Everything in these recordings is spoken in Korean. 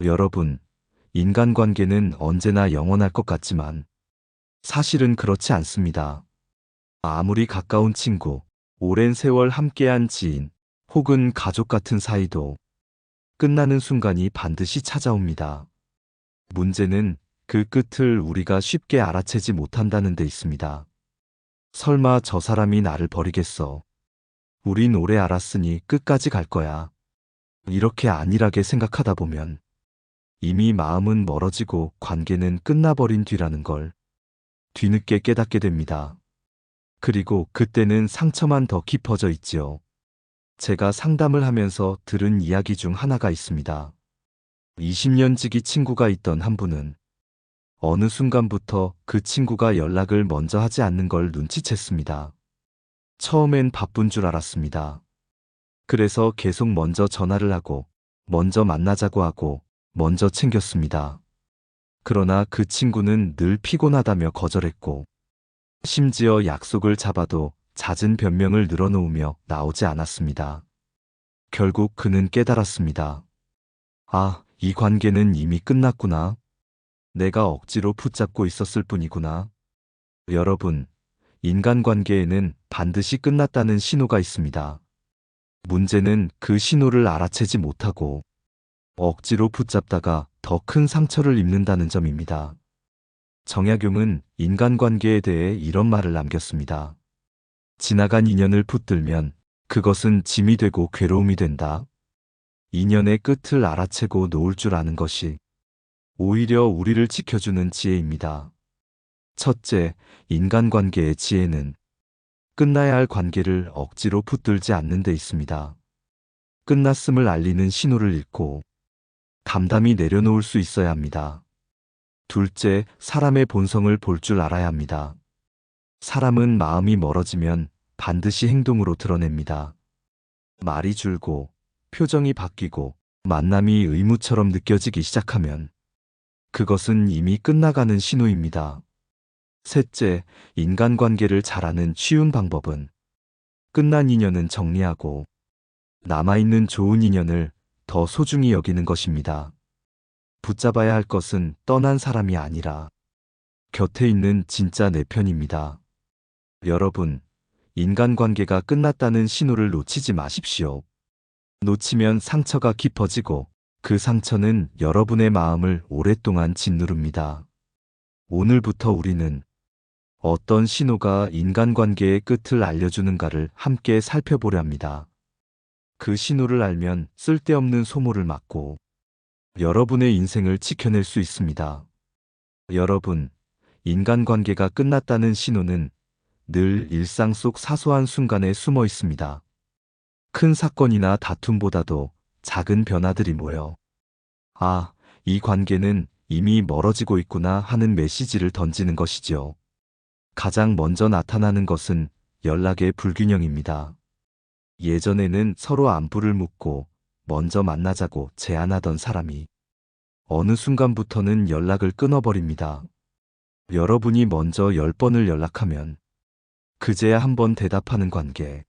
여러분, 인간관계는 언제나 영원할 것 같지만 사실은 그렇지 않습니다. 아무리 가까운 친구, 오랜 세월 함께한 지인, 혹은 가족 같은 사이도 끝나는 순간이 반드시 찾아옵니다. 문제는 그 끝을 우리가 쉽게 알아채지 못한다는 데 있습니다. 설마 저 사람이 나를 버리겠어. 우린 오래 알았으니 끝까지 갈 거야. 이렇게 안일하게 생각하다 보면 이미 마음은 멀어지고 관계는 끝나버린 뒤라는 걸 뒤늦게 깨닫게 됩니다. 그리고 그때는 상처만 더 깊어져 있지요. 제가 상담을 하면서 들은 이야기 중 하나가 있습니다. 20년 지기 친구가 있던 한 분은 어느 순간부터 그 친구가 연락을 먼저 하지 않는 걸 눈치챘습니다. 처음엔 바쁜 줄 알았습니다. 그래서 계속 먼저 전화를 하고, 먼저 만나자고 하고, 먼저 챙겼습니다. 그러나 그 친구는 늘 피곤하다며 거절했고, 심지어 약속을 잡아도 잦은 변명을 늘어놓으며 나오지 않았습니다. 결국 그는 깨달았습니다. 아, 이 관계는 이미 끝났구나. 내가 억지로 붙잡고 있었을 뿐이구나. 여러분, 인간관계에는 반드시 끝났다는 신호가 있습니다. 문제는 그 신호를 알아채지 못하고 억지로 붙잡다가 더 큰 상처를 입는다는 점입니다. 정약용은 인간관계에 대해 이런 말을 남겼습니다. 지나간 인연을 붙들면 그것은 짐이 되고 괴로움이 된다. 인연의 끝을 알아채고 놓을 줄 아는 것이 오히려 우리를 지켜주는 지혜입니다. 첫째, 인간관계의 지혜는 끝나야 할 관계를 억지로 붙들지 않는 데 있습니다. 끝났음을 알리는 신호를 읽고 담담히 내려놓을 수 있어야 합니다. 둘째, 사람의 본성을 볼 줄 알아야 합니다. 사람은 마음이 멀어지면 반드시 행동으로 드러냅니다. 말이 줄고, 표정이 바뀌고, 만남이 의무처럼 느껴지기 시작하면 그것은 이미 끝나가는 신호입니다. 셋째, 인간관계를 잘하는 쉬운 방법은 끝난 인연은 정리하고 남아있는 좋은 인연을 더 소중히 여기는 것입니다. 붙잡아야 할 것은 떠난 사람이 아니라 곁에 있는 진짜 내 편입니다. 여러분, 인간관계가 끝났다는 신호를 놓치지 마십시오. 놓치면 상처가 깊어지고 그 상처는 여러분의 마음을 오랫동안 짓누릅니다. 오늘부터 우리는 어떤 신호가 인간관계의 끝을 알려주는가를 함께 살펴보려 합니다. 그 신호를 알면 쓸데없는 소모를 막고 여러분의 인생을 지켜낼 수 있습니다. 여러분, 인간관계가 끝났다는 신호는 늘 일상 속 사소한 순간에 숨어 있습니다. 큰 사건이나 다툼보다도 작은 변화들이 모여 아, 이 관계는 이미 멀어지고 있구나 하는 메시지를 던지는 것이지요. 가장 먼저 나타나는 것은 연락의 불균형입니다. 예전에는 서로 안부를 묻고 먼저 만나자고 제안하던 사람이 어느 순간부터는 연락을 끊어버립니다. 여러분이 먼저 10번을 연락하면 그제야 한 번 대답하는 관계.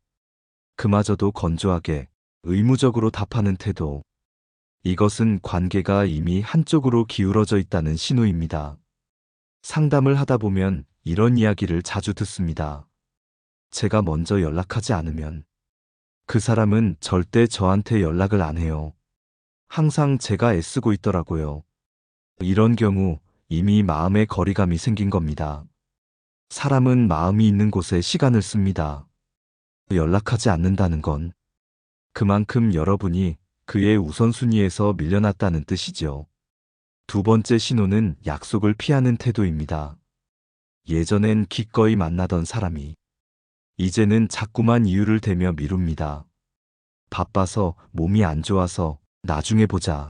그마저도 건조하게 의무적으로 답하는 태도. 이것은 관계가 이미 한쪽으로 기울어져 있다는 신호입니다. 상담을 하다 보면 이런 이야기를 자주 듣습니다. 제가 먼저 연락하지 않으면 그 사람은 절대 저한테 연락을 안 해요. 항상 제가 애쓰고 있더라고요. 이런 경우 이미 마음의 거리감이 생긴 겁니다. 사람은 마음이 있는 곳에 시간을 씁니다. 연락하지 않는다는 건 그만큼 여러분이 그의 우선순위에서 밀려났다는 뜻이죠. 두 번째 신호는 약속을 피하는 태도입니다. 예전엔 기꺼이 만나던 사람이 이제는 자꾸만 이유를 대며 미룹니다. 바빠서, 몸이 안 좋아서, 나중에 보자.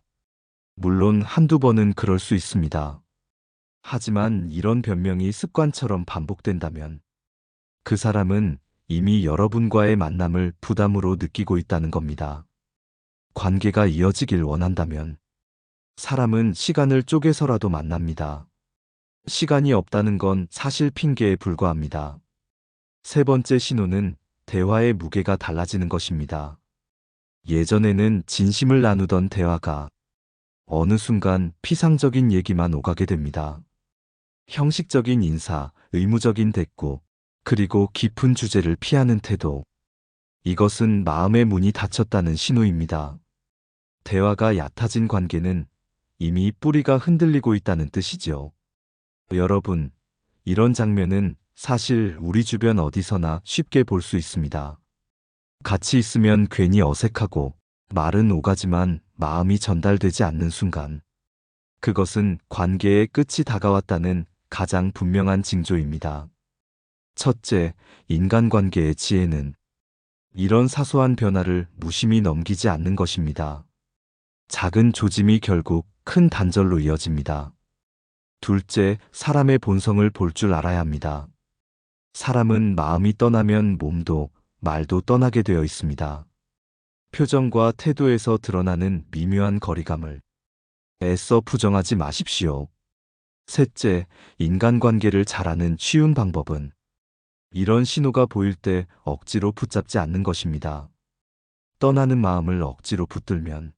물론 한두 번은 그럴 수 있습니다. 하지만 이런 변명이 습관처럼 반복된다면 그 사람은 이미 여러분과의 만남을 부담으로 느끼고 있다는 겁니다. 관계가 이어지길 원한다면 사람은 시간을 쪼개서라도 만납니다. 시간이 없다는 건 사실 핑계에 불과합니다. 세 번째 신호는 대화의 무게가 달라지는 것입니다. 예전에는 진심을 나누던 대화가 어느 순간 피상적인 얘기만 오가게 됩니다. 형식적인 인사, 의무적인 대꾸, 그리고 깊은 주제를 피하는 태도. 이것은 마음의 문이 닫혔다는 신호입니다. 대화가 얕아진 관계는 이미 뿌리가 흔들리고 있다는 뜻이죠. 여러분, 이런 장면은 사실 우리 주변 어디서나 쉽게 볼 수 있습니다. 같이 있으면 괜히 어색하고 말은 오가지만 마음이 전달되지 않는 순간. 그것은 관계의 끝이 다가왔다는 가장 분명한 징조입니다. 첫째, 인간관계의 지혜는 이런 사소한 변화를 무심히 넘기지 않는 것입니다. 작은 조짐이 결국 큰 단절로 이어집니다. 둘째, 사람의 본성을 볼 줄 알아야 합니다. 사람은 마음이 떠나면 몸도 말도 떠나게 되어 있습니다. 표정과 태도에서 드러나는 미묘한 거리감을 애써 부정하지 마십시오. 셋째, 인간관계를 잘하는 쉬운 방법은 이런 신호가 보일 때 억지로 붙잡지 않는 것입니다. 떠나는 마음을 억지로 붙들면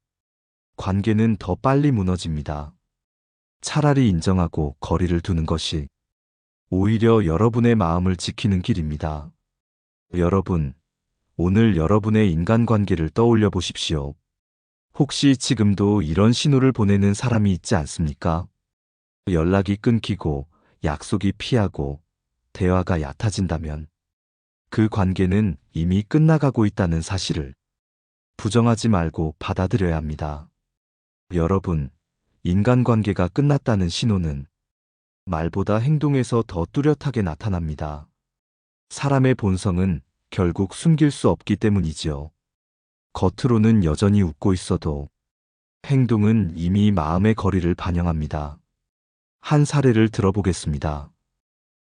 관계는 더 빨리 무너집니다. 차라리 인정하고 거리를 두는 것이 오히려 여러분의 마음을 지키는 길입니다. 여러분, 오늘 여러분의 인간관계를 떠올려 보십시오. 혹시 지금도 이런 신호를 보내는 사람이 있지 않습니까? 연락이 끊기고 약속이 피하고 대화가 얕아진다면 그 관계는 이미 끝나가고 있다는 사실을 부정하지 말고 받아들여야 합니다. 여러분, 인간관계가 끝났다는 신호는 말보다 행동에서 더 뚜렷하게 나타납니다. 사람의 본성은 결국 숨길 수 없기 때문이지요. 겉으로는 여전히 웃고 있어도 행동은 이미 마음의 거리를 반영합니다. 한 사례를 들어보겠습니다.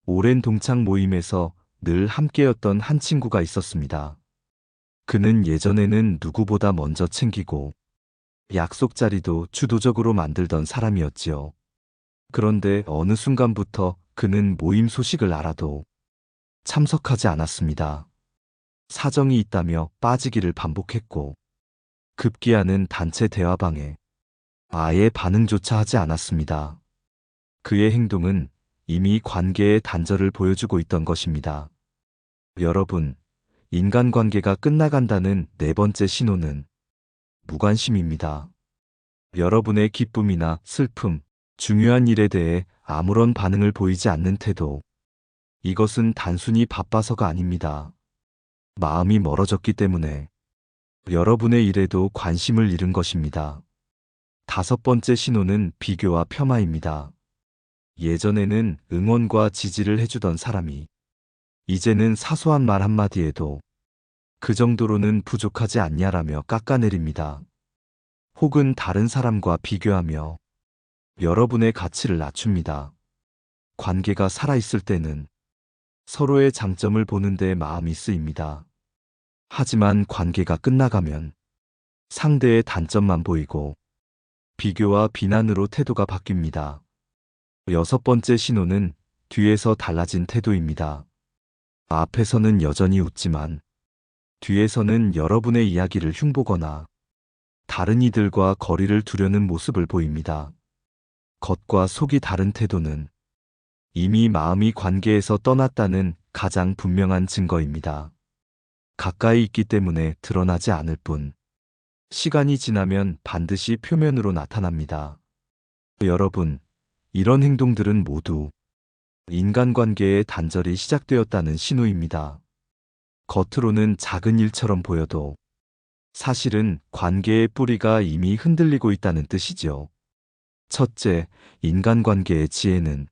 오랜 동창 모임에서 늘 함께였던 한 친구가 있었습니다. 그는 예전에는 누구보다 먼저 챙기고 약속 자리도 주도적으로 만들던 사람이었지요. 그런데 어느 순간부터 그는 모임 소식을 알아도 참석하지 않았습니다. 사정이 있다며 빠지기를 반복했고 급기야는 단체 대화방에 아예 반응조차 하지 않았습니다. 그의 행동은 이미 관계의 단절을 보여주고 있던 것입니다. 여러분, 인간관계가 끝나간다는 네 번째 신호는 무관심입니다. 여러분의 기쁨이나 슬픔, 중요한 일에 대해 아무런 반응을 보이지 않는 태도. 이것은 단순히 바빠서가 아닙니다. 마음이 멀어졌기 때문에 여러분의 일에도 관심을 잃은 것입니다. 다섯 번째 신호는 비교와 폄하입니다. 예전에는 응원과 지지를 해주던 사람이 이제는 사소한 말 한마디에도 그 정도로는 부족하지 않냐라며 깎아내립니다. 혹은 다른 사람과 비교하며 여러분의 가치를 낮춥니다. 관계가 살아있을 때는 서로의 장점을 보는 데 마음이 쓰입니다. 하지만 관계가 끝나가면 상대의 단점만 보이고 비교와 비난으로 태도가 바뀝니다. 여섯 번째 신호는 뒤에서 달라진 태도입니다. 앞에서는 여전히 웃지만 뒤에서는 여러분의 이야기를 흉보거나 다른 이들과 거리를 두려는 모습을 보입니다. 겉과 속이 다른 태도는 이미 마음이 관계에서 떠났다는 가장 분명한 증거입니다. 가까이 있기 때문에 드러나지 않을 뿐, 시간이 지나면 반드시 표면으로 나타납니다. 여러분, 이런 행동들은 모두 인간관계의 단절이 시작되었다는 신호입니다. 겉으로는 작은 일처럼 보여도 사실은 관계의 뿌리가 이미 흔들리고 있다는 뜻이죠. 첫째, 인간관계의 지혜는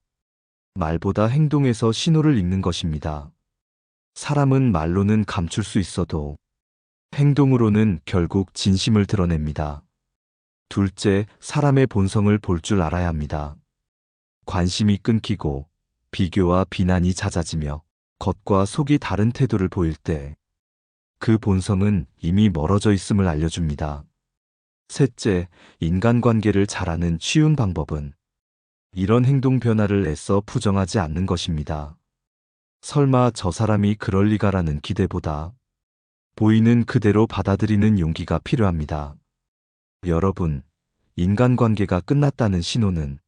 말보다 행동에서 신호를 읽는 것입니다. 사람은 말로는 감출 수 있어도 행동으로는 결국 진심을 드러냅니다. 둘째, 사람의 본성을 볼 줄 알아야 합니다. 관심이 끊기고 비교와 비난이 잦아지며 겉과 속이 다른 태도를 보일 때 그 본성은 이미 멀어져 있음을 알려줍니다. 셋째, 인간관계를 잘하는 쉬운 방법은 이런 행동 변화를 애써 부정하지 않는 것입니다. 설마 저 사람이 그럴 리가라는 기대보다 보이는 그대로 받아들이는 용기가 필요합니다. 여러분, 인간관계가 끝났다는 신호는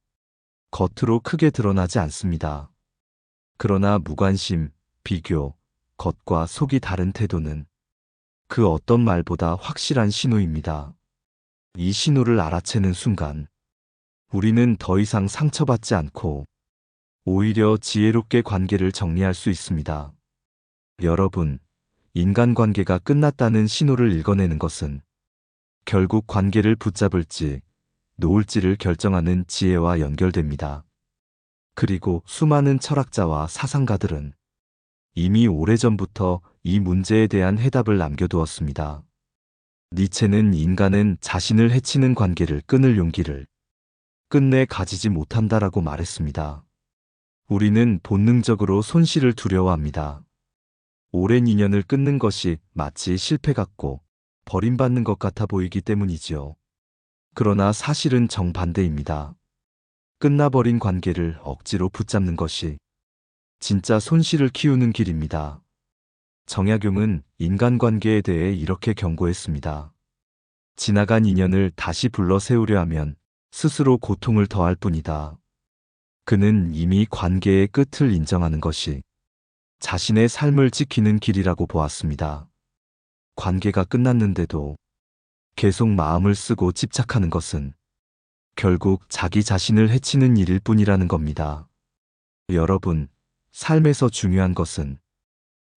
겉으로 크게 드러나지 않습니다. 그러나 무관심, 비교, 겉과 속이 다른 태도는 그 어떤 말보다 확실한 신호입니다. 이 신호를 알아채는 순간 우리는 더 이상 상처받지 않고 오히려 지혜롭게 관계를 정리할 수 있습니다. 여러분, 인간관계가 끝났다는 신호를 읽어내는 것은 결국 관계를 붙잡을지 놓을지를 결정하는 지혜와 연결됩니다. 그리고 수많은 철학자와 사상가들은 이미 오래전부터 이 문제에 대한 해답을 남겨두었습니다. 니체는 인간은 자신을 해치는 관계를 끊을 용기를 끝내 가지지 못한다라고 말했습니다. 우리는 본능적으로 손실을 두려워합니다. 오랜 인연을 끊는 것이 마치 실패 같고 버림받는 것 같아 보이기 때문이지요. 그러나 사실은 정반대입니다. 끝나버린 관계를 억지로 붙잡는 것이 진짜 손실을 키우는 길입니다. 정약용은 인간관계에 대해 이렇게 경고했습니다. 지나간 인연을 다시 불러 세우려 하면 스스로 고통을 더할 뿐이다. 그는 이미 관계의 끝을 인정하는 것이 자신의 삶을 지키는 길이라고 보았습니다. 관계가 끝났는데도 계속 마음을 쓰고 집착하는 것은 결국 자기 자신을 해치는 일일 뿐이라는 겁니다. 여러분, 삶에서 중요한 것은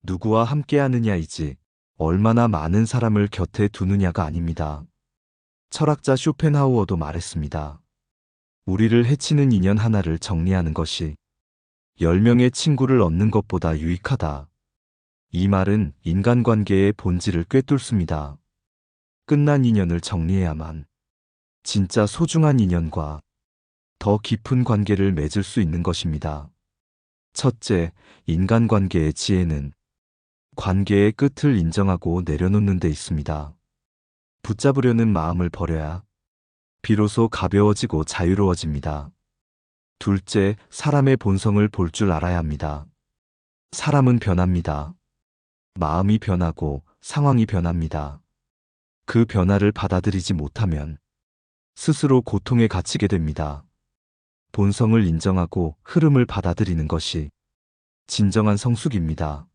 누구와 함께 하느냐이지 얼마나 많은 사람을 곁에 두느냐가 아닙니다. 철학자 쇼펜하우어도 말했습니다. 우리를 해치는 인연 하나를 정리하는 것이 10명의 친구를 얻는 것보다 유익하다. 이 말은 인간관계의 본질을 꿰뚫습니다. 끝난 인연을 정리해야만 진짜 소중한 인연과 더 깊은 관계를 맺을 수 있는 것입니다. 첫째, 인간관계의 지혜는 관계의 끝을 인정하고 내려놓는 데 있습니다. 붙잡으려는 마음을 버려야 비로소 가벼워지고 자유로워집니다. 둘째, 사람의 본성을 볼 줄 알아야 합니다. 사람은 변합니다. 마음이 변하고 상황이 변합니다. 그 변화를 받아들이지 못하면 스스로 고통에 갇히게 됩니다. 본성을 인정하고 흐름을 받아들이는 것이 진정한 성숙입니다.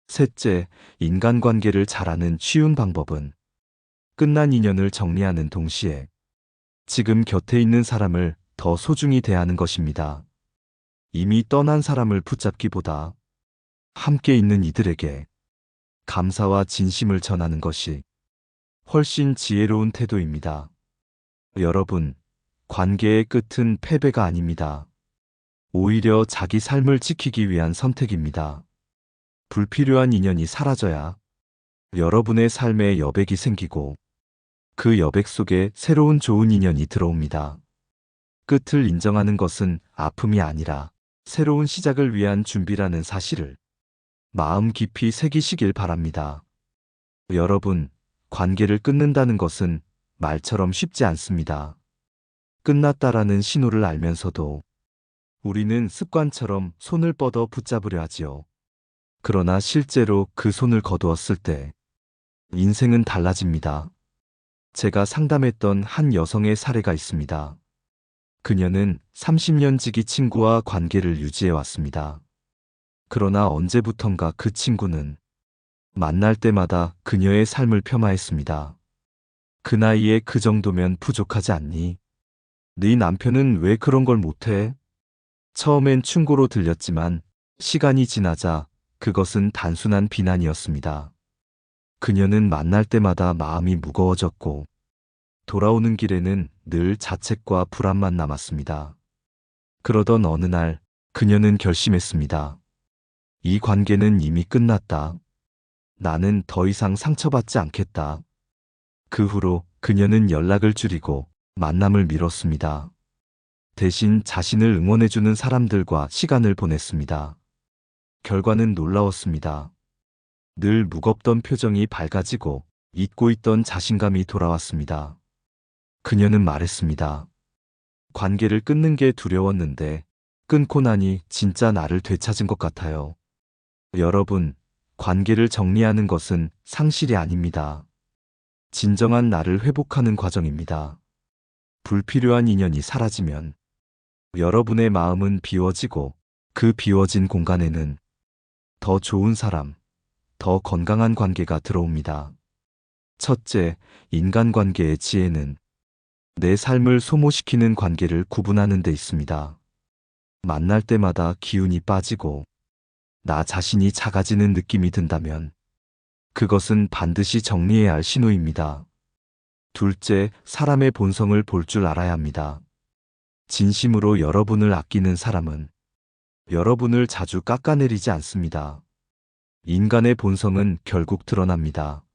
셋째, 인간관계를 잘하는 쉬운 방법은 끝난 인연을 정리하는 동시에 지금 곁에 있는 사람을 더 소중히 대하는 것입니다. 이미 떠난 사람을 붙잡기보다 함께 있는 이들에게 감사와 진심을 전하는 것이 훨씬 지혜로운 태도입니다. 여러분, 관계의 끝은 패배가 아닙니다. 오히려 자기 삶을 지키기 위한 선택입니다. 불필요한 인연이 사라져야 여러분의 삶에 여백이 생기고 그 여백 속에 새로운 좋은 인연이 들어옵니다. 끝을 인정하는 것은 아픔이 아니라 새로운 시작을 위한 준비라는 사실을 마음 깊이 새기시길 바랍니다. 여러분, 관계를 끊는다는 것은 말처럼 쉽지 않습니다. 끝났다라는 신호를 알면서도 우리는 습관처럼 손을 뻗어 붙잡으려 하지요. 그러나 실제로 그 손을 거두었을 때 인생은 달라집니다. 제가 상담했던 한 여성의 사례가 있습니다. 그녀는 30년 지기 친구와 관계를 유지해 왔습니다. 그러나 언제부턴가 그 친구는 만날 때마다 그녀의 삶을 폄하했습니다. 그 나이에 그 정도면 부족하지 않니? 네 남편은 왜 그런 걸 못해? 처음엔 충고로 들렸지만 시간이 지나자 그것은 단순한 비난이었습니다. 그녀는 만날 때마다 마음이 무거워졌고 돌아오는 길에는 늘 자책과 불안만 남았습니다. 그러던 어느 날 그녀는 결심했습니다. 이 관계는 이미 끝났다. 나는 더 이상 상처받지 않겠다. 그 후로 그녀는 연락을 줄이고 만남을 미뤘습니다. 대신 자신을 응원해주는 사람들과 시간을 보냈습니다. 결과는 놀라웠습니다. 늘 무겁던 표정이 밝아지고 잊고 있던 자신감이 돌아왔습니다. 그녀는 말했습니다. 관계를 끊는 게 두려웠는데 끊고 나니 진짜 나를 되찾은 것 같아요. 여러분, 관계를 정리하는 것은 상실이 아닙니다. 진정한 나를 회복하는 과정입니다. 불필요한 인연이 사라지면 여러분의 마음은 비워지고 그 비워진 공간에는 더 좋은 사람, 더 건강한 관계가 들어옵니다. 첫째, 인간관계의 지혜는 내 삶을 소모시키는 관계를 구분하는 데 있습니다. 만날 때마다 기운이 빠지고 나 자신이 작아지는 느낌이 든다면 그것은 반드시 정리해야 할 신호입니다. 둘째, 사람의 본성을 볼 줄 알아야 합니다. 진심으로 여러분을 아끼는 사람은 여러분을 자주 깎아내리지 않습니다. 인간의 본성은 결국 드러납니다.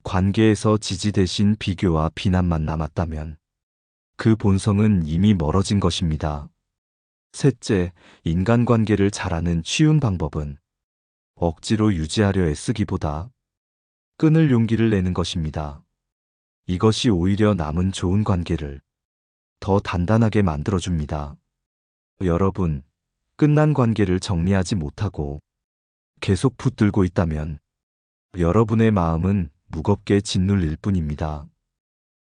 관계에서 지지 대신 비교와 비난만 남았다면 그 본성은 이미 멀어진 것입니다. 셋째, 인간관계를 잘하는 쉬운 방법은 억지로 유지하려 애쓰기보다 끊을 용기를 내는 것입니다. 이것이 오히려 남은 좋은 관계를 더 단단하게 만들어줍니다. 여러분, 끝난 관계를 정리하지 못하고 계속 붙들고 있다면 여러분의 마음은 무겁게 짓눌릴 뿐입니다.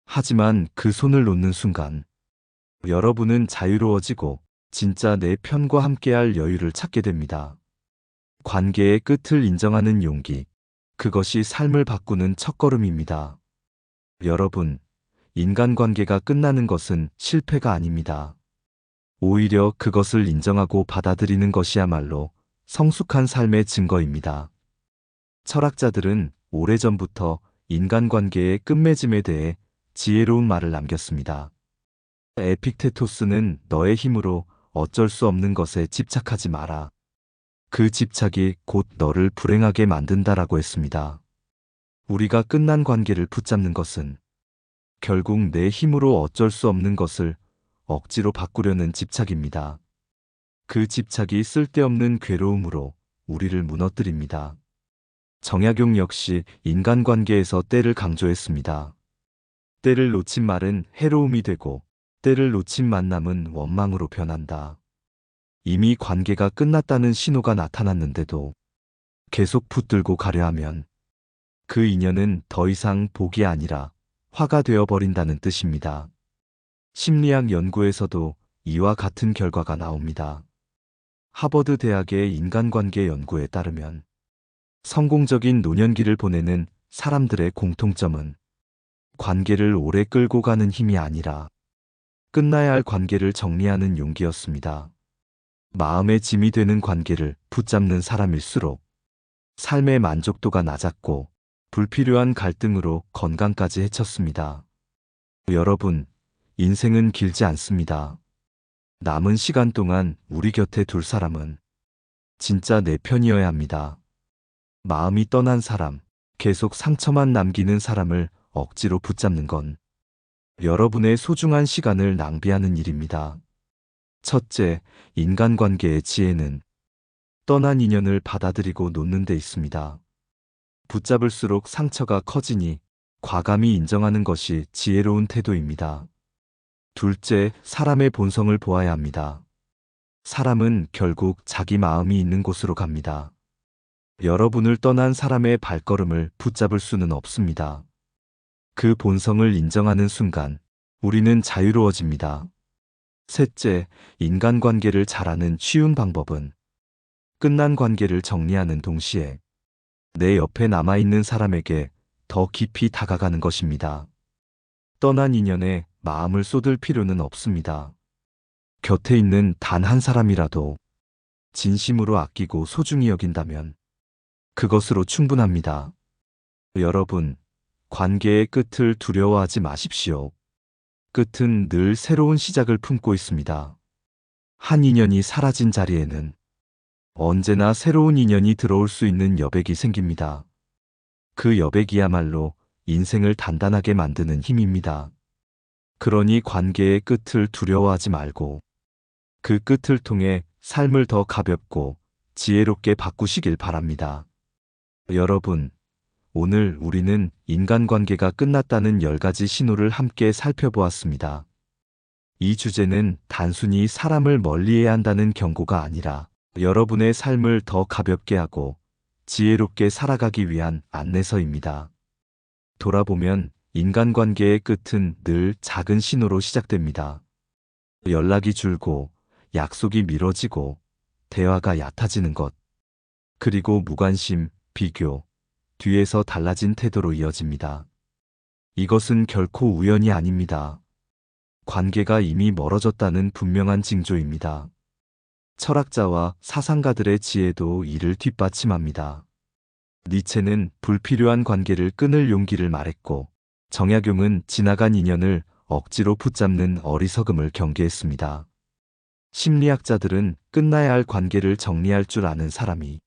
하지만 그 손을 놓는 순간 여러분은 자유로워지고 진짜 내 편과 함께할 여유를 찾게 됩니다. 관계의 끝을 인정하는 용기, 그것이 삶을 바꾸는 첫걸음입니다. 여러분, 인간관계가 끝나는 것은 실패가 아닙니다. 오히려 그것을 인정하고 받아들이는 것이야말로 성숙한 삶의 증거입니다. 철학자들은 오래전부터 인간관계의 끝맺음에 대해 지혜로운 말을 남겼습니다. 에픽테토스는 너의 힘으로 어쩔 수 없는 것에 집착하지 마라. 그 집착이 곧 너를 불행하게 만든다라고 했습니다. 우리가 끝난 관계를 붙잡는 것은 결국 내 힘으로 어쩔 수 없는 것을 억지로 바꾸려는 집착입니다. 그 집착이 쓸데없는 괴로움으로 우리를 무너뜨립니다. 정약용 역시 인간관계에서 때를 강조했습니다. 때를 놓친 말은 해로움이 되고 때를 놓친 만남은 원망으로 변한다. 이미 관계가 끝났다는 신호가 나타났는데도 계속 붙들고 가려 하면 그 인연은 더 이상 복이 아니라 화가 되어버린다는 뜻입니다. 심리학 연구에서도 이와 같은 결과가 나옵니다. 하버드 대학의 인간관계 연구에 따르면 성공적인 노년기를 보내는 사람들의 공통점은 관계를 오래 끌고 가는 힘이 아니라 끝나야 할 관계를 정리하는 용기였습니다. 마음의 짐이 되는 관계를 붙잡는 사람일수록 삶의 만족도가 낮았고 불필요한 갈등으로 건강까지 해쳤습니다. 여러분, 인생은 길지 않습니다. 남은 시간 동안 우리 곁에 둘 사람은 진짜 내 편이어야 합니다. 마음이 떠난 사람, 계속 상처만 남기는 사람을 억지로 붙잡는 건 여러분의 소중한 시간을 낭비하는 일입니다. 첫째, 인간관계의 지혜는 떠난 인연을 받아들이고 놓는 데 있습니다. 붙잡을수록 상처가 커지니 과감히 인정하는 것이 지혜로운 태도입니다. 둘째, 사람의 본성을 보아야 합니다. 사람은 결국 자기 마음이 있는 곳으로 갑니다. 여러분을 떠난 사람의 발걸음을 붙잡을 수는 없습니다. 그 본성을 인정하는 순간 우리는 자유로워집니다. 셋째, 인간관계를 잘하는 쉬운 방법은 끝난 관계를 정리하는 동시에 내 옆에 남아있는 사람에게 더 깊이 다가가는 것입니다. 떠난 인연에 마음을 쏟을 필요는 없습니다. 곁에 있는 단 한 사람이라도 진심으로 아끼고 소중히 여긴다면 그것으로 충분합니다. 여러분, 관계의 끝을 두려워하지 마십시오. 끝은 늘 새로운 시작을 품고 있습니다. 한 인연이 사라진 자리에는 언제나 새로운 인연이 들어올 수 있는 여백이 생깁니다. 그 여백이야말로 인생을 단단하게 만드는 힘입니다. 그러니 관계의 끝을 두려워하지 말고 그 끝을 통해 삶을 더 가볍고 지혜롭게 바꾸시길 바랍니다. 여러분, 오늘 우리는 인간관계가 끝났다는 10가지 신호를 함께 살펴보았습니다. 이 주제는 단순히 사람을 멀리해야 한다는 경고가 아니라 여러분의 삶을 더 가볍게 하고 지혜롭게 살아가기 위한 안내서입니다. 돌아보면 인간관계의 끝은 늘 작은 신호로 시작됩니다. 연락이 줄고, 약속이 미뤄지고, 대화가 얕아지는 것, 그리고 무관심, 비교, 뒤에서 달라진 태도로 이어집니다. 이것은 결코 우연이 아닙니다. 관계가 이미 멀어졌다는 분명한 징조입니다. 철학자와 사상가들의 지혜도 이를 뒷받침합니다. 니체는 불필요한 관계를 끊을 용기를 말했고, 정약용은 지나간 인연을 억지로 붙잡는 어리석음을 경계했습니다. 심리학자들은 끝나야 할 관계를 정리할 줄 아는 사람이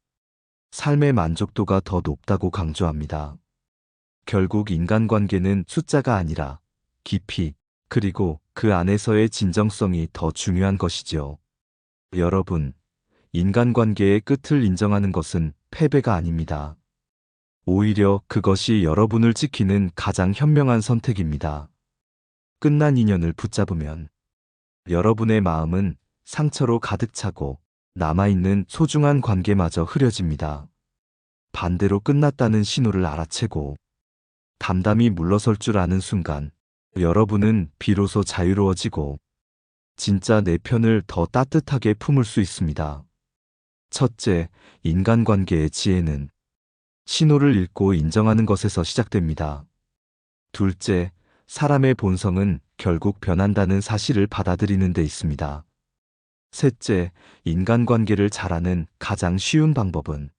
삶의 만족도가 더 높다고 강조합니다. 결국 인간관계는 숫자가 아니라 깊이, 그리고 그 안에서의 진정성이 더 중요한 것이지요. 여러분, 인간관계의 끝을 인정하는 것은 패배가 아닙니다. 오히려 그것이 여러분을 지키는 가장 현명한 선택입니다. 끝난 인연을 붙잡으면 여러분의 마음은 상처로 가득 차고 남아있는 소중한 관계마저 흐려집니다. 반대로 끝났다는 신호를 알아채고 담담히 물러설 줄 아는 순간 여러분은 비로소 자유로워지고 진짜 내 편을 더 따뜻하게 품을 수 있습니다. 첫째, 인간관계의 지혜는 신호를 읽고 인정하는 것에서 시작됩니다. 둘째, 사람의 본성은 결국 변한다는 사실을 받아들이는 데 있습니다. 셋째, 인간관계를 잘하는 가장 쉬운 방법은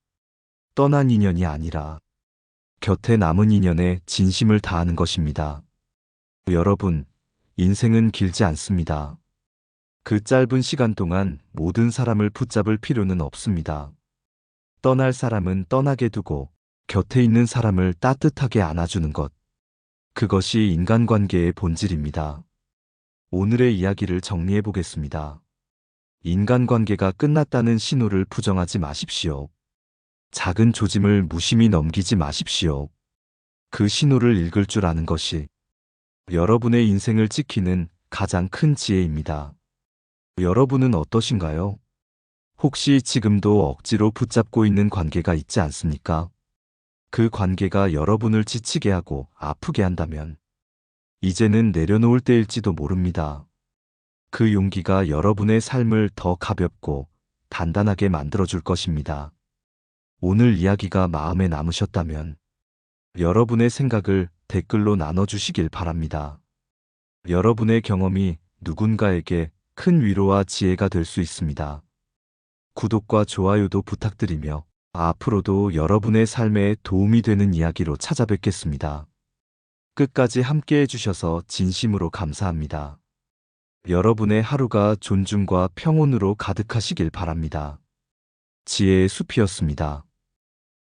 떠난 인연이 아니라 곁에 남은 인연에 진심을 다하는 것입니다. 여러분, 인생은 길지 않습니다. 그 짧은 시간 동안 모든 사람을 붙잡을 필요는 없습니다. 떠날 사람은 떠나게 두고 곁에 있는 사람을 따뜻하게 안아주는 것. 그것이 인간관계의 본질입니다. 오늘의 이야기를 정리해 보겠습니다. 인간관계가 끝났다는 신호를 부정하지 마십시오. 작은 조짐을 무심히 넘기지 마십시오. 그 신호를 읽을 줄 아는 것이 여러분의 인생을 지키는 가장 큰 지혜입니다. 여러분은 어떠신가요? 혹시 지금도 억지로 붙잡고 있는 관계가 있지 않습니까? 그 관계가 여러분을 지치게 하고 아프게 한다면 이제는 내려놓을 때일지도 모릅니다. 그 용기가 여러분의 삶을 더 가볍고 단단하게 만들어줄 것입니다. 오늘 이야기가 마음에 남으셨다면 여러분의 생각을 댓글로 나눠주시길 바랍니다. 여러분의 경험이 누군가에게 큰 위로와 지혜가 될 수 있습니다. 구독과 좋아요도 부탁드리며 앞으로도 여러분의 삶에 도움이 되는 이야기로 찾아뵙겠습니다. 끝까지 함께 해주셔서 진심으로 감사합니다. 여러분의 하루가 존중과 평온으로 가득하시길 바랍니다. 지혜의 숲이었습니다.